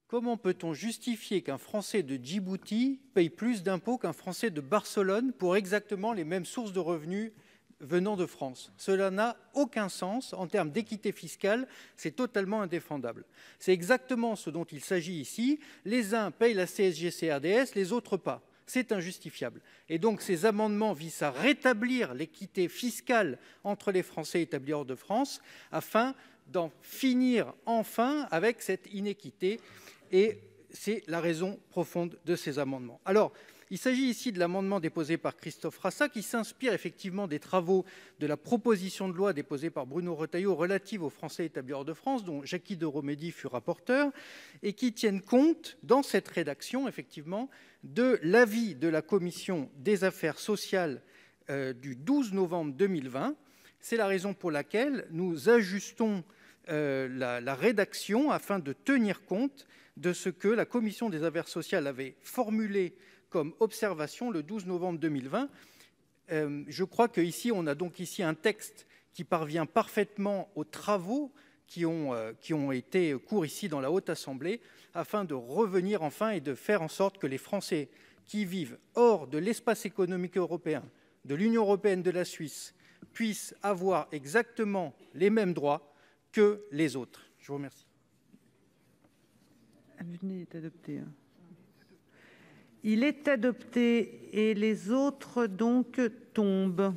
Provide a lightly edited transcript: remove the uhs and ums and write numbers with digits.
comment peut-on justifier qu'un Français de Djibouti paye plus d'impôts qu'un Français de Barcelone pour exactement les mêmes sources de revenus venant de France? Cela n'a aucun sens en termes d'équité fiscale, c'est totalement indéfendable. C'est exactement ce dont il s'agit ici. Les uns payent la CSG-CRDS, les autres pas. C'est injustifiable. Et donc ces amendements visent à rétablir l'équité fiscale entre les Français établis hors de France afin d'en finir enfin avec cette inéquité. Et c'est la raison profonde de ces amendements. Alors, il s'agit ici de l'amendement déposé par Christophe Rassa, qui s'inspire effectivement des travaux de la proposition de loi déposée par Bruno Retailleau relative aux Français établis hors de France, dont Jacky Deromedi fut rapporteur, et qui tiennent compte, dans cette rédaction, effectivement, de l'avis de la Commission des affaires sociales du 12 novembre 2020. C'est la raison pour laquelle nous ajustons la rédaction afin de tenir compte de ce que la Commission des affaires sociales avait formulé comme observation le 12 novembre 2020. Je crois qu'ici, on a donc ici un texte qui parvient parfaitement aux travaux qui ont été courts ici dans la Haute Assemblée, afin de revenir enfin et de faire en sorte que les Français qui vivent hors de l'espace économique européen, de l'Union européenne, de la Suisse, puissent avoir exactement les mêmes droits que les autres. Je vous remercie. Il est adopté et les autres donc tombent.